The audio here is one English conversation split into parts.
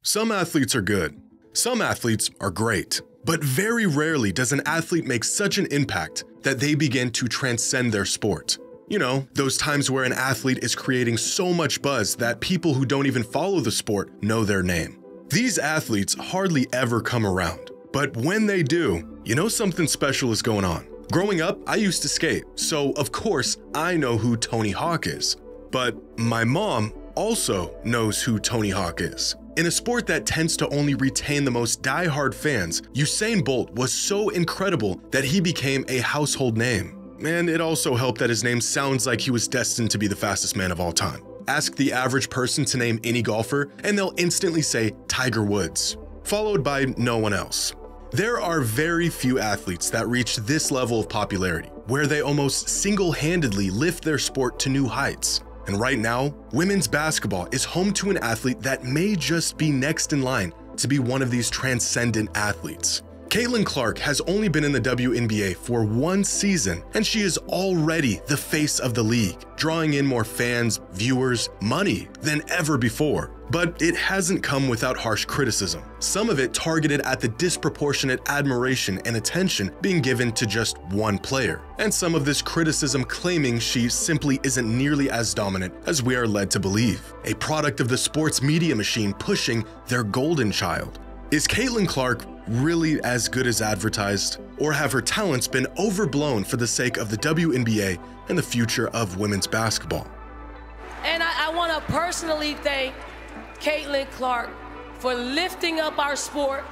Some athletes are good. Some athletes are great. But very rarely does an athlete make such an impact that they begin to transcend their sport. You know, those times where an athlete is creating so much buzz that people who don't even follow the sport know their name. These athletes hardly ever come around. But when they do, you know something special is going on. Growing up, I used to skate, so of course I know who Tony Hawk is. But my mom also knows who Tony Hawk is. In a sport that tends to only retain the most die-hard fans, Usain Bolt was so incredible that he became a household name. And it also helped that his name sounds like he was destined to be the fastest man of all time. Ask the average person to name any golfer, and they'll instantly say Tiger Woods, followed by no one else. There are very few athletes that reach this level of popularity, where they almost single-handedly lift their sport to new heights. And right now, women's basketball is home to an athlete that may just be next in line to be one of these transcendent athletes. Caitlin Clark has only been in the WNBA for one season, and she is already the face of the league, drawing in more fans, viewers, money than ever before. But it hasn't come without harsh criticism, some of it targeted at the disproportionate admiration and attention being given to just one player, and some of this criticism claiming she simply isn't nearly as dominant as we are led to believe, a product of the sports media machine pushing their golden child. Is Caitlin Clark really as good as advertised? Or have her talents been overblown for the sake of the WNBA and the future of women's basketball? And I want to personally thank Caitlin Clark for lifting up our sport.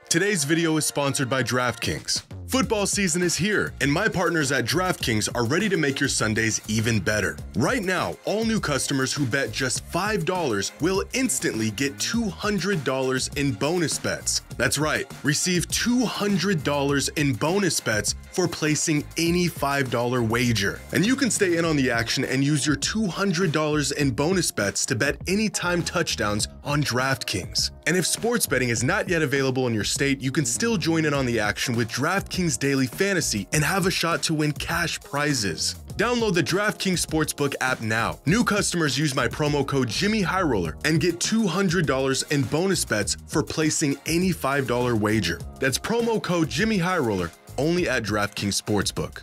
Today's video is sponsored by DraftKings. Football season is here, and my partners at DraftKings are ready to make your Sundays even better. Right now, all new customers who bet just $5 will instantly get $200 in bonus bets. That's right, receive $200 in bonus bets for placing any $5 wager. And you can stay in on the action and use your $200 in bonus bets to bet anytime touchdowns on DraftKings. And if sports betting is not yet available in your state, you can still join in on the action with DraftKings Daily Fantasy and have a shot to win cash prizes. Download the DraftKings Sportsbook app now. New customers use my promo code JimmyHighRoller and get $200 in bonus bets for placing any $5 wager. That's promo code JimmyHighRoller only at DraftKings Sportsbook.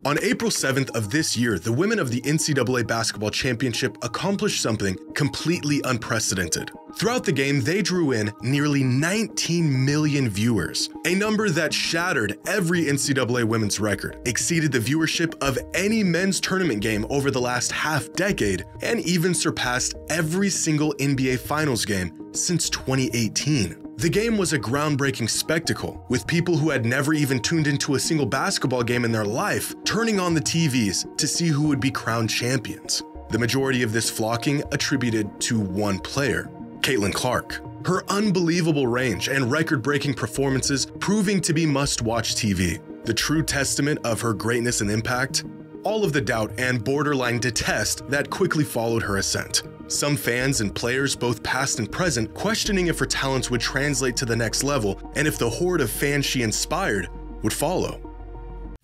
On April 7th of this year, the women of the NCAA Basketball Championship accomplished something completely unprecedented. Throughout the game, they drew in nearly 19 million viewers, a number that shattered every NCAA women's record, exceeded the viewership of any men's tournament game over the last half-decade, and even surpassed every single NBA Finals game since 2018. The game was a groundbreaking spectacle, with people who had never even tuned into a single basketball game in their life turning on the TVs to see who would be crowned champions. The majority of this flocking attributed to one player, Caitlin Clark. Her unbelievable range and record-breaking performances proving to be must-watch TV. The true testament of her greatness and impact, all of the doubt and borderline detest that quickly followed her ascent. Some fans and players, both past and present, questioning if her talents would translate to the next level and if the horde of fans she inspired would follow.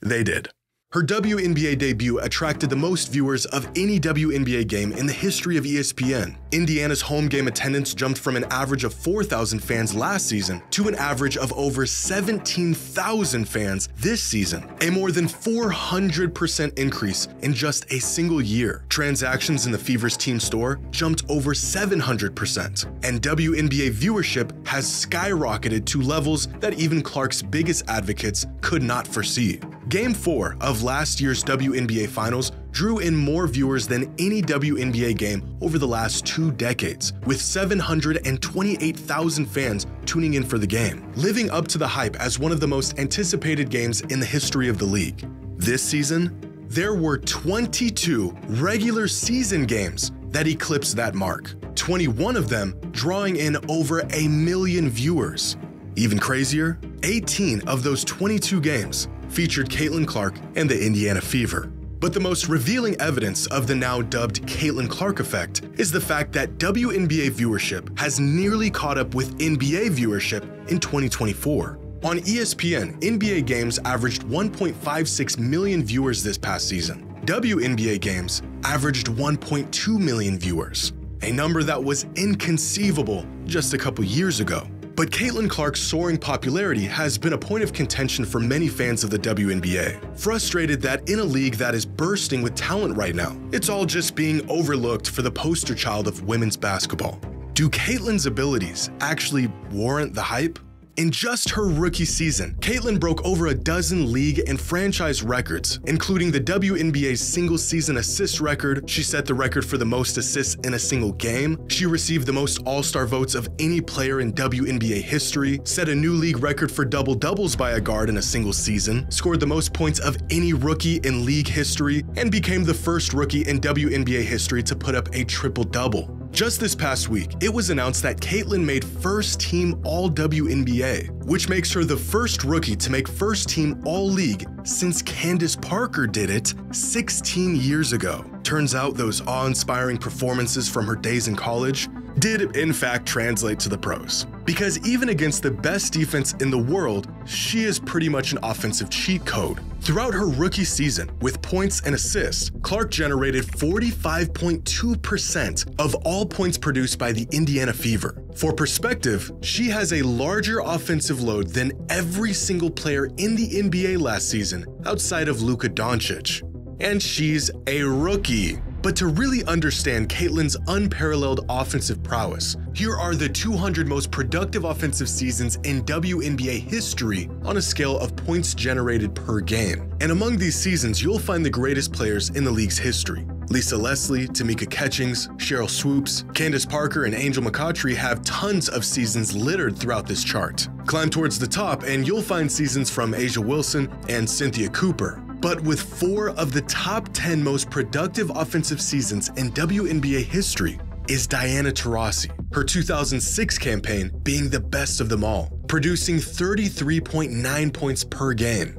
They did. Her WNBA debut attracted the most viewers of any WNBA game in the history of ESPN. Indiana's home game attendance jumped from an average of 4,000 fans last season to an average of over 17,000 fans this season, a more than 400% increase in just a single year. Transactions in the Fever's team store jumped over 700%, and WNBA viewership has skyrocketed to levels that even Clark's biggest advocates could not foresee. Game 4 of last year's WNBA Finals drew in more viewers than any WNBA game over the last 2 decades, with 728,000 fans tuning in for the game, living up to the hype as one of the most anticipated games in the history of the league. This season, there were 22 regular season games that eclipsed that mark, 21 of them drawing in over 1 million viewers. Even crazier, 18 of those 22 games featured Caitlin Clark and the Indiana Fever. But the most revealing evidence of the now dubbed Caitlin Clark effect is the fact that WNBA viewership has nearly caught up with NBA viewership in 2024. On ESPN, NBA games averaged 1.56 million viewers this past season. WNBA games averaged 1.2 million viewers, a number that was inconceivable just a couple years ago. But Caitlin Clark's soaring popularity has been a point of contention for many fans of the WNBA, frustrated that in a league that is bursting with talent right now, it's all just being overlooked for the poster child of women's basketball. Do Caitlin's abilities actually warrant the hype? In just her rookie season, Caitlin broke over a dozen league and franchise records, including the WNBA's single-season assist record. She set the record for the most assists in a single game. She received the most All-Star votes of any player in WNBA history, set a new league record for double-doubles by a guard in a single season, scored the most points of any rookie in league history, and became the first rookie in WNBA history to put up a triple-double. Just this past week, it was announced that Caitlin made first-team All-WNBA, which makes her the first rookie to make first-team All-League since Candace Parker did it 16 years ago. Turns out those awe-inspiring performances from her days in college did in fact translate to the pros. Because even against the best defense in the world, she is pretty much an offensive cheat code. Throughout her rookie season, with points and assists, Clark generated 45.2% of all points produced by the Indiana Fever. For perspective, she has a larger offensive load than every single player in the NBA last season outside of Luka Doncic. And she's a rookie. But to really understand Caitlin's unparalleled offensive prowess, here are the 200 most productive offensive seasons in WNBA history on a scale of points generated per game. And among these seasons, you'll find the greatest players in the league's history. Lisa Leslie, Tamika Catchings, Cheryl Swoops, Candace Parker, and Angel McCoughtry have tons of seasons littered throughout this chart. Climb towards the top and you'll find seasons from Asia Wilson and Cynthia Cooper. But with 4 of the top 10 most productive offensive seasons in WNBA history is Diana Taurasi, her 2006 campaign being the best of them all, producing 33.9 points per game.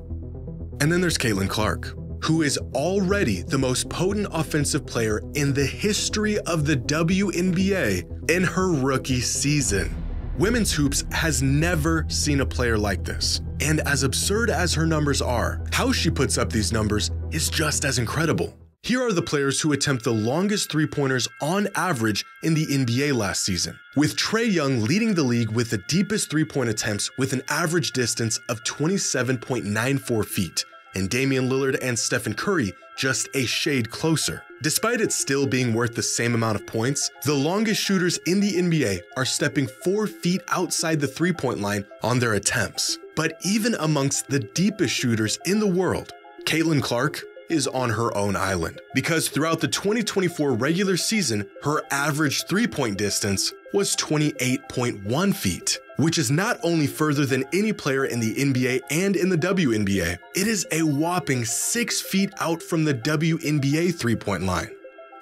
And then there's Caitlin Clark, who is already the most potent offensive player in the history of the WNBA in her rookie season. Women's hoops has never seen a player like this. And as absurd as her numbers are, how she puts up these numbers is just as incredible. Here are the players who attempt the longest three-pointers on average in the NBA last season, with Trae Young leading the league with the deepest three-point attempts with an average distance of 27.94 feet, and Damian Lillard and Stephen Curry just a shade closer. Despite it still being worth the same amount of points, the longest shooters in the NBA are stepping 4 feet outside the three-point line on their attempts. But even amongst the deepest shooters in the world, Caitlin Clark is on her own island, because throughout the 2024 regular season, her average three-point distance was 28.1 feet, which is not only further than any player in the NBA and in the WNBA, it is a whopping 6 feet out from the WNBA three-point line.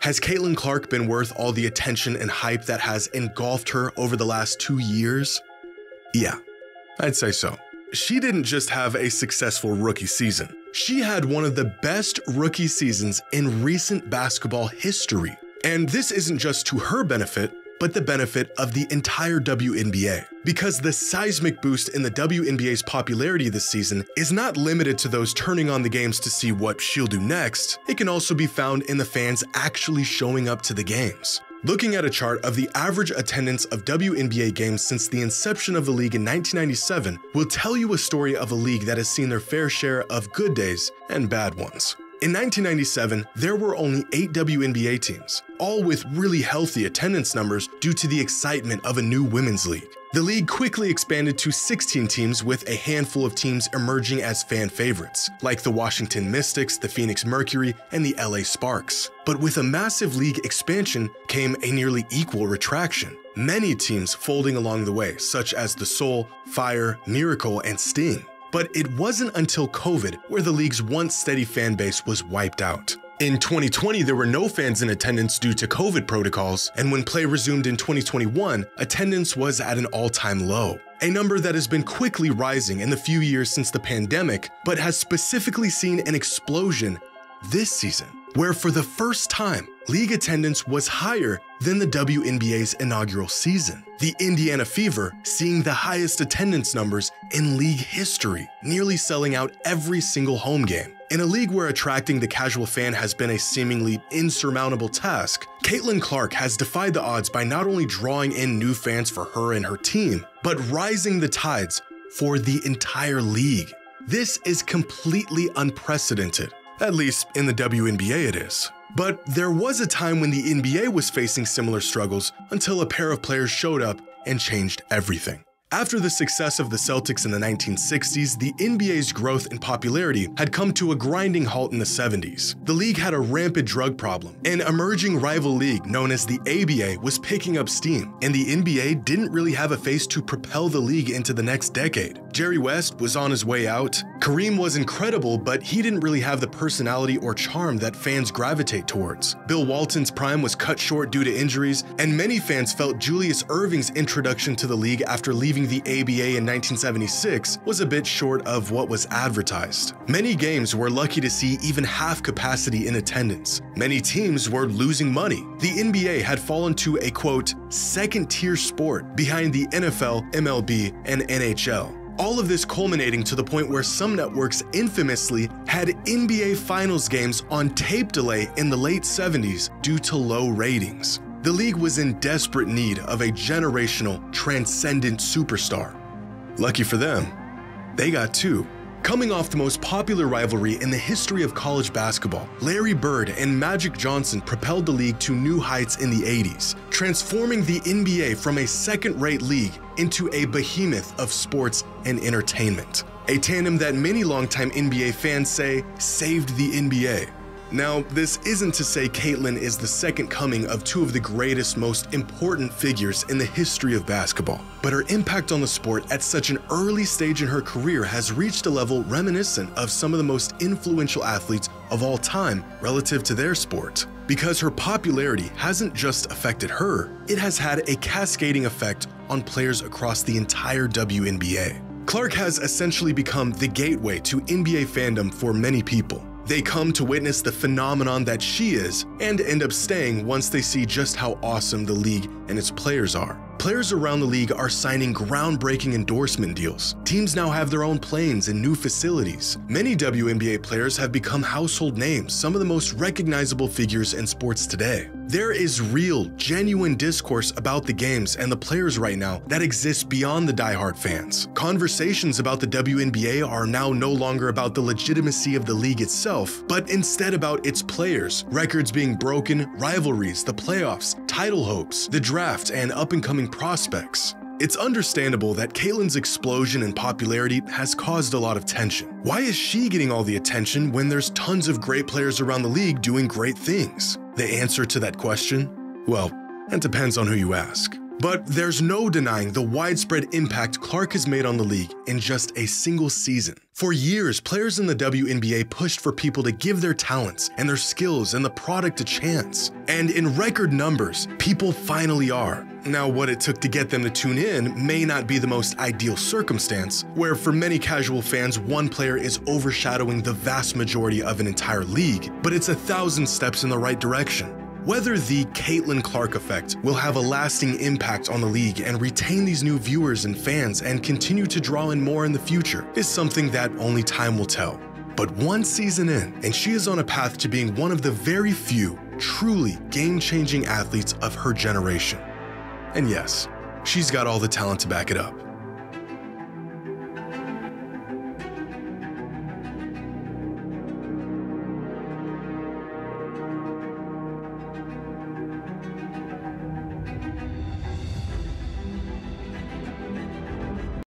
Has Caitlin Clark been worth all the attention and hype that has engulfed her over the last 2 years? Yeah, I'd say so. She didn't just have a successful rookie season. She had one of the best rookie seasons in recent basketball history. And this isn't just to her benefit, but the benefit of the entire WNBA. Because the seismic boost in the WNBA's popularity this season is not limited to those turning on the games to see what she'll do next. It can also be found in the fans actually showing up to the games. Looking at a chart of the average attendance of WNBA games since the inception of the league in 1997 will tell you a story of a league that has seen their fair share of good days and bad ones. In 1997, there were only 8 WNBA teams, all with really healthy attendance numbers due to the excitement of a new women's league. The league quickly expanded to 16 teams, with a handful of teams emerging as fan favorites, like the Washington Mystics, the Phoenix Mercury, and the LA Sparks. But with a massive league expansion came a nearly equal retraction, many teams folding along the way, such as the Soul, Fire, Miracle, and Sting. But it wasn't until COVID where the league's once steady fan base was wiped out. In 2020, there were no fans in attendance due to COVID protocols, and when play resumed in 2021, attendance was at an all-time low, a number that has been quickly rising in the few years since the pandemic, but has specifically seen an explosion this season, where for the first time, league attendance was higher than the WNBA's inaugural season. The Indiana Fever seeing the highest attendance numbers in league history, nearly selling out every single home game. In a league where attracting the casual fan has been a seemingly insurmountable task, Caitlin Clark has defied the odds by not only drawing in new fans for her and her team, but rising the tides for the entire league. This is completely unprecedented, at least in the WNBA it is. But there was a time when the NBA was facing similar struggles until a pair of players showed up and changed everything. After the success of the Celtics in the 1960s, the NBA's growth in popularity had come to a grinding halt in the 70s. The league had a rampant drug problem. An emerging rival league known as the ABA was picking up steam, and the NBA didn't really have a face to propel the league into the next decade. Jerry West was on his way out. Kareem was incredible, but he didn't really have the personality or charm that fans gravitate towards. Bill Walton's prime was cut short due to injuries, and many fans felt Julius Erving's introduction to the league after leaving the ABA in 1976 was a bit short of what was advertised. Many games were lucky to see even half capacity in attendance. Many teams were losing money. The NBA had fallen to a, quote, second-tier sport behind the NFL, MLB, and NHL. All of this culminating to the point where some networks infamously had NBA Finals games on tape delay in the late 70s due to low ratings. The league was in desperate need of a generational, transcendent superstar. Lucky for them, they got two. Coming off the most popular rivalry in the history of college basketball, Larry Bird and Magic Johnson propelled the league to new heights in the 80s, transforming the NBA from a second-rate league into a behemoth of sports and entertainment. A tandem that many longtime NBA fans say saved the NBA. Now, this isn't to say Caitlin is the second coming of two of the greatest, most important figures in the history of basketball, but her impact on the sport at such an early stage in her career has reached a level reminiscent of some of the most influential athletes of all time relative to their sport. Because her popularity hasn't just affected her, it has had a cascading effect on players across the entire WNBA. Clark has essentially become the gateway to NBA fandom for many people. They come to witness the phenomenon that she is and end up staying once they see just how awesome the league and its players are. Players around the league are signing groundbreaking endorsement deals. Teams now have their own planes and new facilities. Many WNBA players have become household names, some of the most recognizable figures in sports today. There is real, genuine discourse about the games and the players right now that exists beyond the diehard fans. Conversations about the WNBA are now no longer about the legitimacy of the league itself, but instead about its players, records being broken, rivalries, the playoffs, title hopes, the draft, and up-and-coming prospects. It's understandable that Caitlin's explosion in popularity has caused a lot of tension. Why is she getting all the attention when there's tons of great players around the league doing great things? The answer to that question? Well, it depends on who you ask. But there's no denying the widespread impact Clark has made on the league in just a single season. For years, players in the WNBA pushed for people to give their talents and their skills and the product a chance. And in record numbers, people finally are. Now, what it took to get them to tune in may not be the most ideal circumstance, where for many casual fans, one player is overshadowing the vast majority of an entire league, but it's 1,000 steps in the right direction. Whether the Caitlin Clark effect will have a lasting impact on the league and retain these new viewers and fans and continue to draw in more in the future is something that only time will tell. But one season in, and she is on a path to being one of the very few truly game-changing athletes of her generation. And yes, she's got all the talent to back it up.